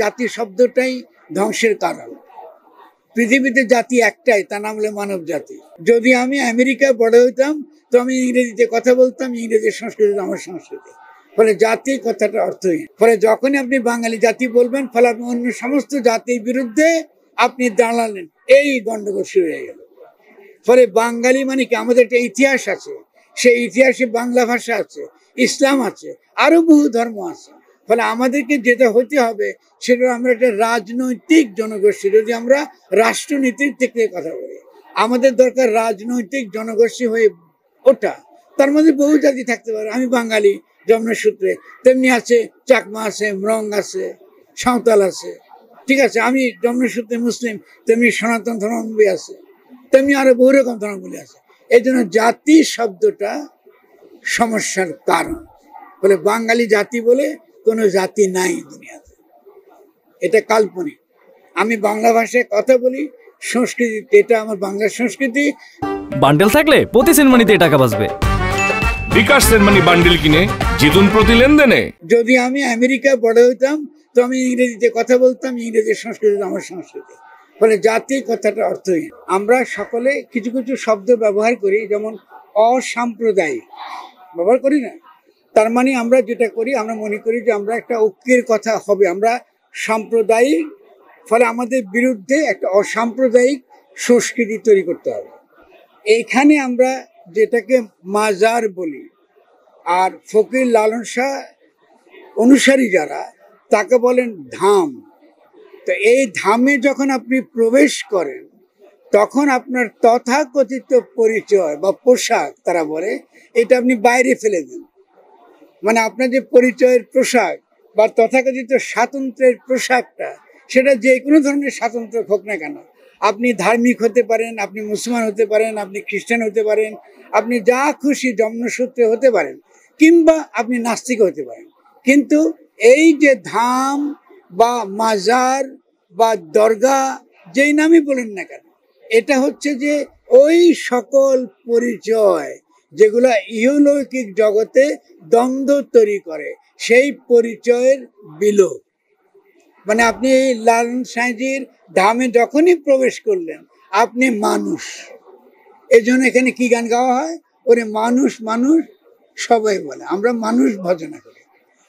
জাতি শব্দটাই ধ্বংসের কারণ। পৃথিবীতে জাতি একটাই, তার নাম হলো মানব জাতি। যদি আমি আমেরিকায় বড় হইতাম তো আমি ইংরেজিতে কথা বলতাম, ইংরেজির সংস্কৃতি আমার সংস্কৃতি। ফলে জাতি কথাটা অর্থহীন। ফলে যখনই আপনি বাঙালি জাতি বলবেন, ফলে আপনি অন্য সমস্ত জাতির বিরুদ্ধে আপনি দাঁড়ালেন, এই গন্ডগোল শুরু হয়ে গেল। ফলে বাঙালি মানে কি, আমাদের একটা ইতিহাস আছে, সেই ইতিহাসে বাংলা ভাষা আছে, ইসলাম আছে, আরো বহু ধর্ম আছে। ফলে আমাদেরকে যেটা হতে হবে সেটা আমরা একটা রাজনৈতিক জনগোষ্ঠী। যদি আমরা রাষ্ট্রনীতির থেকে কথা বলি, আমাদের দরকার রাজনৈতিক জনগোষ্ঠী হয়ে ওঠা। তার মধ্যে বহু জাতি থাকতে পারে। আমি বাঙালি জন্মসূত্রে, তেমনি আছে চাকমা আছে, মরং আছে, সাঁওতাল আছে, ঠিক আছে। আমি জন্মসূত্রে মুসলিম, তেমনি সনাতন ধর্মাবলম্বী আছে, তেমনি আরো বহু রকম ধর্মাবলম্বী আছে। এই জন্য জাতি শব্দটা সমস্যার কারণ। বলে বাঙালি জাতি বলে কোনো জাতি নাই দুনিয়াতে, এটা কাল্পনিক। আমি বাংলা ভাষায় কথা বলি, সংস্কৃতি, এটা আমার বাংলা সংস্কৃতি। বান্ডেল থাকলে প্রতি সেনমানিতে টাকা বাঁচবে। বিকাশ সেনমানি বান্ডেল কিনে জিতুন প্রতি লেনদেনে। যদি আমি আমেরিকায় বড় হইতাম তো আমি ইংরেজিতে কথা বলতাম, ইংরেজির সংস্কৃতি আমার সংস্কৃতি। ফলে জাতি কথাটা অর্থহীন। আমরা সকলে কিছু কিছু শব্দ ব্যবহার করি, যেমন অসাম্প্রদায়িক ব্যবহার করি না। তার মানে আমরা যেটা করি, আমরা মনে করি যে আমরা একটা ঐক্যের কথা হবে, আমরা সাম্প্রদায়িক। ফলে আমাদের বিরুদ্ধে একটা অসাম্প্রদায়িক সংস্কৃতি তৈরি করতে হবে। এইখানে আমরা যেটাকে মাজার বলি, আর ফকির লালন শাহ অনুসারী যারা, তাকে বলেন ধাম। তো এই ধামে যখন আপনি প্রবেশ করেন, তখন আপনার তথাকথিত পরিচয় বা পোশাক, তারা বলে, এটা আপনি বাইরে ফেলে দেন। মানে আপনার যে পরিচয়ের পোশাক বা তথাকথিত স্বাতন্ত্র্যের পোশাকটা, সেটা যে কোনো ধরনের স্বাতন্ত্র্য হোক না কেন, আপনি ধার্মিক হতে পারেন, আপনি মুসলমান হতে পারেন, আপনি খ্রিস্টান হতে পারেন, আপনি যা খুশি জন্মসূত্রে হতে পারেন, কিংবা আপনি নাস্তিক হতে পারেন। কিন্তু এই যে ধাম বা মাজার বা দরগা, যেই নামই বলেন না কেন, এটা হচ্ছে যে ওই সকল পরিচয় যেগুলো ইহলৌকিক জগতে দ্বন্দ্ব তৈরি করে, সেই পরিচয়ের বিলোপ। মানে আপনি এই লালন সাঁইজির ধামে যখনই প্রবেশ করলেন, আপনি মানুষ। এই জন্য এখানে কি গান গাওয়া হয়, ওরে মানুষ মানুষ সবাই বলে, আমরা মানুষ ভজনা করি।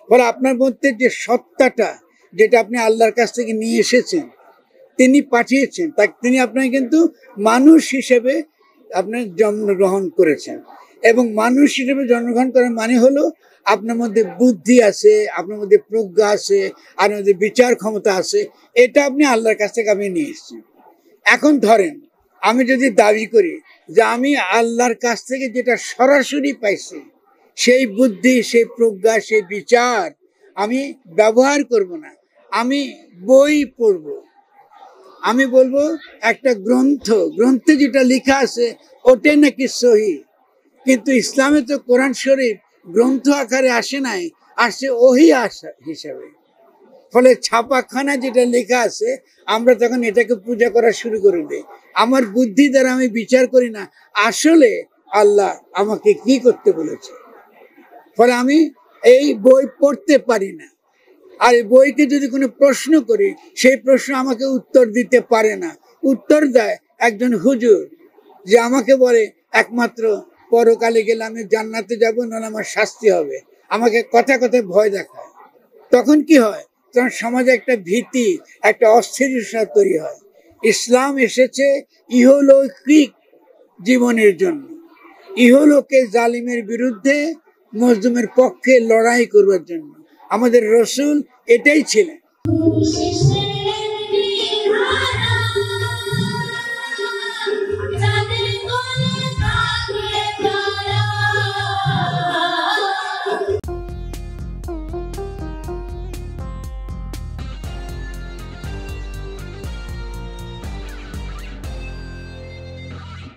বলে আপনার মধ্যে যে সত্তাটা, যেটা আপনি আল্লাহর কাছ থেকে নিয়ে এসেছেন, তিনি পাঠিয়েছেন, তা তিনি আপনাকে কিন্তু মানুষ হিসেবে আপনার জন্মগ্রহণ করেছেন। এবং মানুষ হিসেবে জন্মগ্রহণ করার মানে হলো আপনার মধ্যে বুদ্ধি আছে, আপনার মধ্যে প্রজ্ঞা আছে, আপনার মধ্যে বিচার ক্ষমতা আছে। এটা আপনি আল্লাহর কাছ থেকে আপনি নিয়ে এসেছেন। এখন ধরেন, আমি যদি দাবি করি যে আমি আল্লাহর কাছ থেকে যেটা সরাসরি পাইছি, সেই বুদ্ধি, সেই প্রজ্ঞা, সেই বিচার আমি ব্যবহার করব না, আমি বই পড়ব, আমি বলবো একটা গ্রন্থে যেটা লেখা আছে ওটাই নাকি সহি। কিন্তু ইসলামে তো কোরআন শরীফ গ্রন্থ আকারে আসে নাই, আসছে ওহী হিসাবে। ফলে ছাপাখানা যেটা লেখা আছে, আমরা তখন এটাকে পূজা করা শুরু করে দিই। আমার বুদ্ধি দ্বারা আমি বিচার করি না আসলে আল্লাহ আমাকে কি করতে বলেছে। ফলে আমি এই বই পড়তে পারি না। আর এই বইকে যদি কোনো প্রশ্ন করি, সেই প্রশ্ন আমাকে উত্তর দিতে পারে না। উত্তর দেয় একজন হুজুর, যে আমাকে বলে একমাত্র পরকালে গেলে আমি জান্নাতে যাব, নাহলে আমার শাস্তি হবে। আমাকে কথা কথায় ভয় দেখায়। তখন কি হয়, তখন সমাজে একটা ভীতি, একটা অস্থিরতা তৈরি হয়। ইসলাম এসেছে ইহলৌকিক জীবনের জন্য, ইহলোকে জালিমের বিরুদ্ধে মজলুমের পক্ষে লড়াই করবার জন্য। আমাদের রসুল এটাই ছিলেন।